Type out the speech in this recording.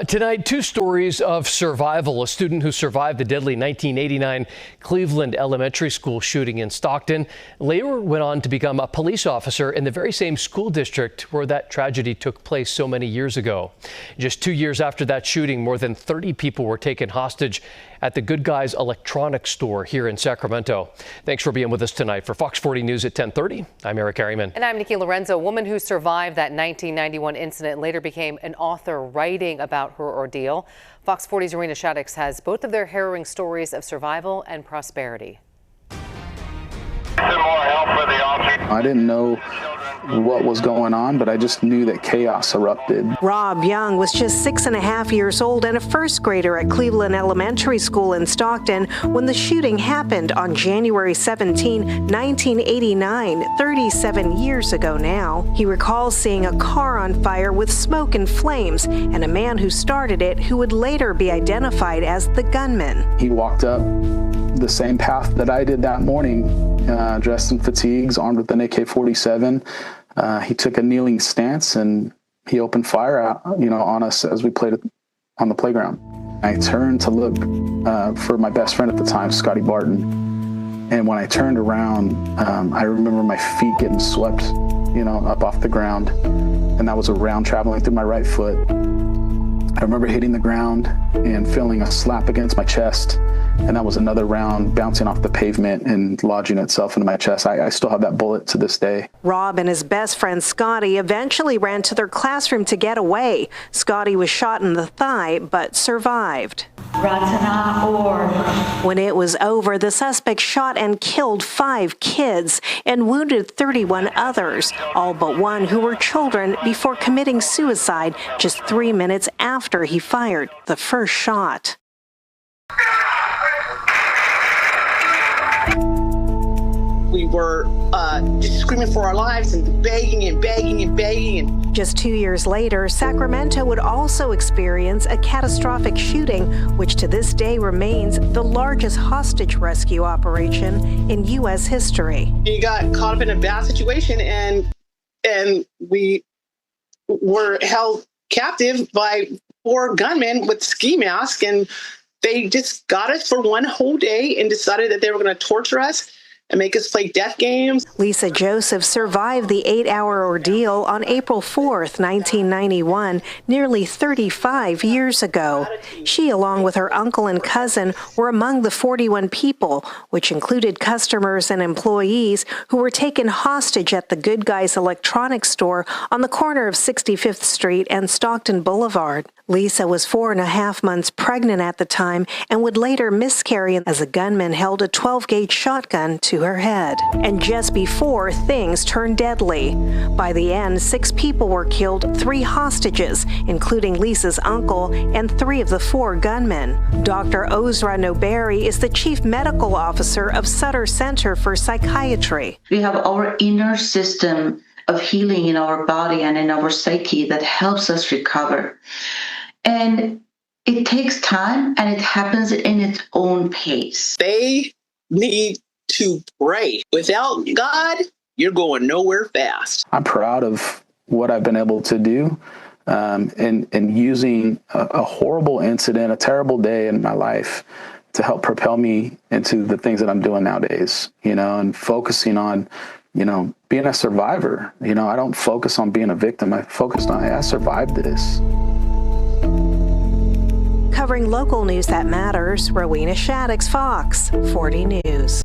Tonight, two stories of survival. A student who survived the deadly 1989 Cleveland Elementary School shooting in Stockton later went on to become a police officer in the very same school district where that tragedy took place so many years ago. Just 2 years after that shooting, more than 30 people were taken hostage at the Good Guys electronics store here in Sacramento. Thanks for being with us tonight. For Fox 40 News at 10:30, I'm Eric Harriman. And I'm Nikki Lorenzo. A woman who survived that 1991 incident later became an author writing about her ordeal. Fox 40's Arena Shaddix has both of their harrowing stories of survival and prosperity. I didn't know what was going on, but I just knew that chaos erupted. Rob Young was just 6.5 years old and a first grader at Cleveland Elementary School in Stockton when the shooting happened on January 17, 1989, 37 years ago now. He recalls seeing a car on fire with smoke and flames and a man who started it who would later be identified as the gunman. He walked up the same path that I did that morning, dressed in fatigues, armed with an AK-47. He took a kneeling stance and he opened fire on us as we played on the playground. I turned to look for my best friend at the time, Scotty Barton. And when I turned around, I remember my feet getting swept, up off the ground. And that was a round traveling through my right foot. I remember hitting the ground and feeling a slap against my chest. And that was another round bouncing off the pavement and lodging itself into my chest. I still have that bullet to this day. Rob and his best friend Scotty eventually ran to their classroom to get away. Scotty was shot in the thigh, but survived. When it was over, the suspect shot and killed 5 kids and wounded 31 others, all but one who were children, before committing suicide just 3 minutes after he fired the first shot. We were just screaming for our lives and begging and begging and begging. Just 2 years later, Sacramento would also experience a catastrophic shooting, which to this day remains the largest hostage rescue operation in U.S. history. We got caught up in a bad situation and we were held captive by 4 gunmen with ski masks, and they just got us for one whole day and decided that they were going to torture us and make us play death games. Lisa Joseph survived the 8-hour ordeal on April 4th, 1991, nearly 35 years ago. She, along with her uncle and cousin, were among the 41 people, which included customers and employees, who were taken hostage at the Good Guys electronics store on the corner of 65th Street and Stockton Boulevard. Lisa was 4.5 months pregnant at the time and would later miscarry as a gunman held a 12-gauge shotgun to her head. And just before things turned deadly. By the end, 6 people were killed, 3 hostages, including Lisa's uncle, and 3 of the 4 gunmen. Dr. Ozra Noberi is the chief medical officer of Sutter Center for Psychiatry. We have our inner system of healing in our body and in our psyche that helps us recover. And it takes time and it happens in its own pace. They need to pray. Without God, you're going nowhere fast. I'm proud of what I've been able to do and using a horrible incident, a terrible day in my life to help propel me into the things that I'm doing nowadays, and focusing on, being a survivor. I don't focus on being a victim. I focused on, I survived this. Covering local news that matters, Rowena Shaddix, Fox 40 News.